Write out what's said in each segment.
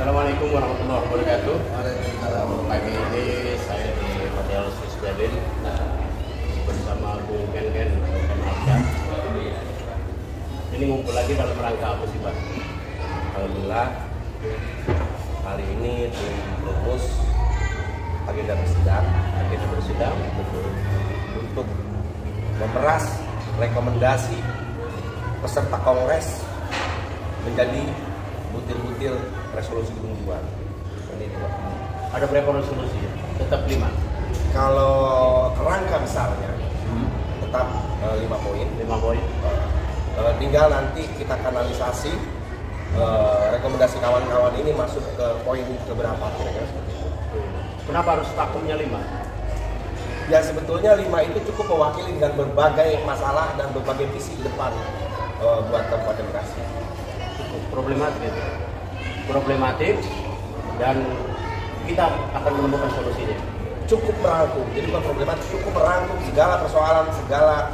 Assalamualaikum warahmatullahi wabarakatuh. Pagi ini saya di Hotel Swiss Berlin bersama Bung Ken Arca. Ini ngumpul lagi dalam rangka apa sih, Pak? Alhamdulillah hari ini tim rumus agenda bersidang untuk memeras rekomendasi peserta kongres menjadi butir-butir resolusi gunduan. Seperti itu, Pak. Ada berapa resolusi? Tetap 5. Kalau kerangka besarnya tetap 5 poin. 5 poin. Tinggal nanti kita kanalisasi rekomendasi kawan-kawan ini masuk ke poin keberapa kira-kira seperti itu. Kenapa harus vakumnya 5? Ya sebetulnya 5 itu cukup mewakili dengan berbagai masalah dan berbagai visi ke depan buat Kabupaten Bekasi. Cukup problematik dan kita akan menemukan solusinya. Cukup merangkum, jadi bukan problematik, cukup merangkum segala persoalan, segala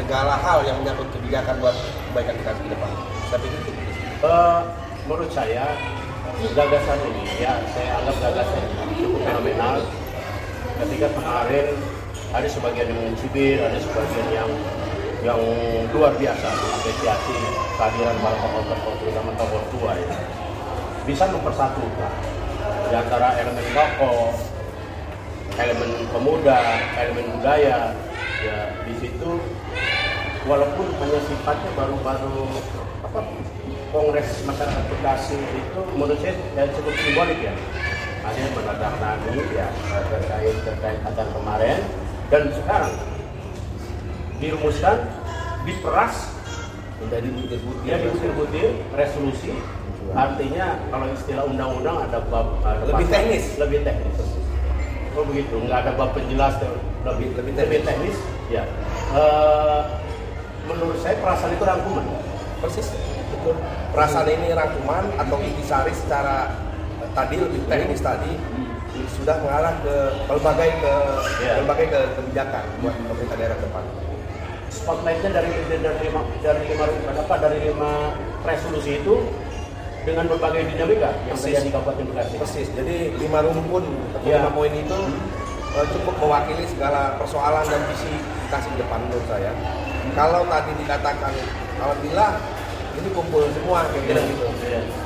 segala hal yang menyangkut kebijakan buat kebaikan Bekasi ke depan. Saya pikir itu. Menurut saya gagasan ini, ya saya anggap gagasan cukup fenomenal. Ketika kemarin ada sebagian yang mencibir, ada sebagian yang luar biasa mengapresiasi kehadiran para tokoh-tokoh, terutama tokoh tua ya. Bisa mempersatukan di antara elemen tokoh, elemen pemuda, elemen budaya. Ya di situ walaupun hanya sifatnya baru-baru Kongres Masyarakat Bekasi itu menurut saya cukup simbolik ya. Hanya menandatangani ya terkait acara kemarin dan sekarang dirumuskan, diperas menjadi butir-butir. Ya dibutir-butir resolusi. Artinya kalau istilah undang-undang ada bab lebih teknis. Oh begitu, nggak ada bab penjelas, lebih teknis. Ya, menurut saya perasaan itu rangkuman. Persis, betul. Perasaan ini rangkuman atau intisari secara tadi lebih teknis tadi sudah mengarah ke berbagai kebijakan buat pemerintah daerah ke depan. Spotlightnya dari lima resolusi itu dengan berbagai dinamika yang terjadi di Kabupaten Bekasi. Persis. Jadi 5 rumpun atau 5 poin itu cukup mewakili segala persoalan dan visi Bekasi ke depan menurut saya. Kalau tadi dikatakan alhamdulillah ini kumpul semua kira-kira gitu.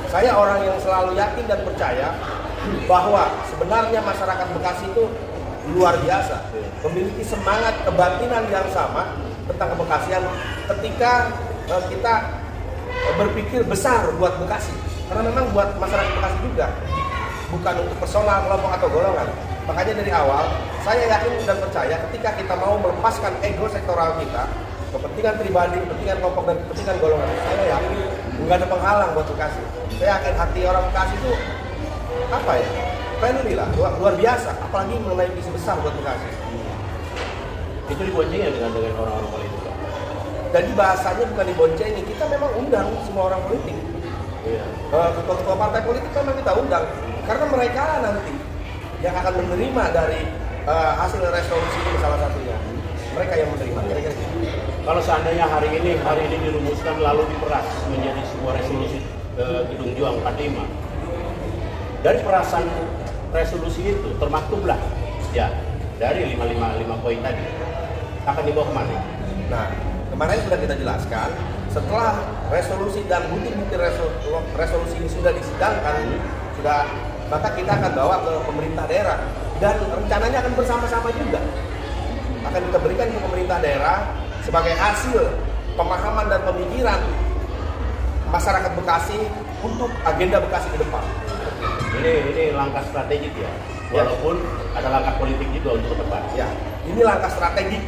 Saya orang yang selalu yakin dan percaya bahwa sebenarnya masyarakat Bekasi itu luar biasa, memiliki semangat kebatinan yang sama tentang kebekasian ketika kita berpikir besar buat Bekasi. Karena memang buat masyarakat Bekasi juga, bukan untuk personal, kelompok atau golongan. Makanya dari awal saya yakin dan percaya ketika kita mau melepaskan ego sektoral kita, kepentingan pribadi, kepentingan kelompok dan kepentingan golongan, saya yakin nggak ada penghalang buat Bekasi. Saya yakin hati orang Bekasi itu friendly lah, luar biasa. Apalagi mengenai visi besar buat Bekasi. Itu diboncengnya dengan orang-orang politik. Jadi bahasanya bukan diboncengi, kita memang undang semua orang politik. Ketua partai politik memang kita undang, karena mereka nanti yang akan menerima dari hasil resolusi ini salah satunya. Mereka yang menerima. Kalau seandainya hari ini dirumuskan lalu diperas menjadi sebuah resolusi Gedung Juang 45. Dari perasan resolusi itu termaktublah ya dari 5 poin tadi akan dibawa kemana? Nah, kemarin sudah kita jelaskan, setelah resolusi dan butir-butir resolusi ini sudah disidangkan, maka kita akan bawa ke pemerintah daerah dan rencananya akan bersama-sama juga akan kita berikan ke pemerintah daerah sebagai hasil pemahaman dan pemikiran masyarakat Bekasi untuk agenda Bekasi ke depan. Ini langkah strategik ya, walaupun ada langkah politik juga untuk ke depan. Ya, ini langkah strategik.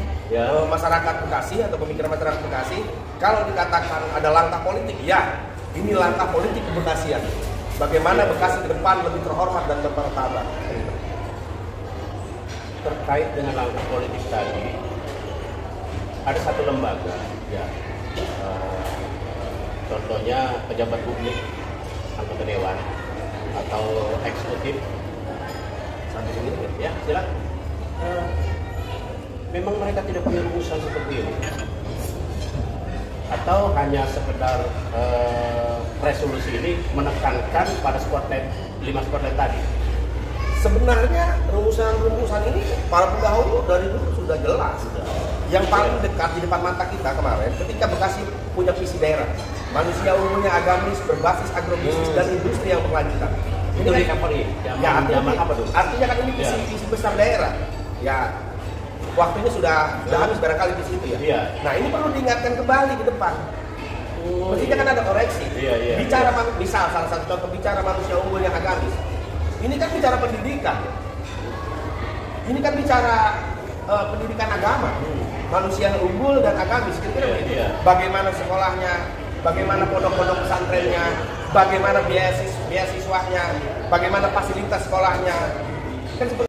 Masyarakat Bekasi atau pemikiran masyarakat Bekasi, kalau dikatakan ada langkah politik, ya ini langkah politik kebekasian. Bagaimana Bekasi ke depan lebih terhormat dan bermartabat. Terkait dengan langkah politik tadi, ada satu lembaga, ya, contohnya pejabat publik, anggota dewan atau eksekutif, sampai sini, ya silakan. Memang mereka tidak punya rumusan seperti ini. atau hanya sekedar resolusi ini menekankan pada spotlight 5 spotlight tadi? Sebenarnya rumusan ini para pendahulu dari dulu sudah jelas. Yang paling dekat di depan mata kita kemarin ketika Bekasi punya visi daerah, manusia unggulnya agamis, berbasis agrobisnis dan industri yang berkelanjutan. Itu recovery. Ya, artinya kan ini visi besar daerah. Ya, waktunya sudah habis barangkali visi itu ya. Iya. Nah, ini perlu diingatkan kembali ke depan. Mestinya kan ada koreksi. Bicara misal salah satu contoh bicara manusia unggul yang agamis. Ini kan bicara pendidikan. Ini kan bicara pendidikan agama. Manusia unggul dan agamis, kira-kira begitu. Bagaimana sekolahnya, bagaimana pondok-pondok pesantrennya, bagaimana beasiswanya, bagaimana fasilitas sekolahnya. Kan seperti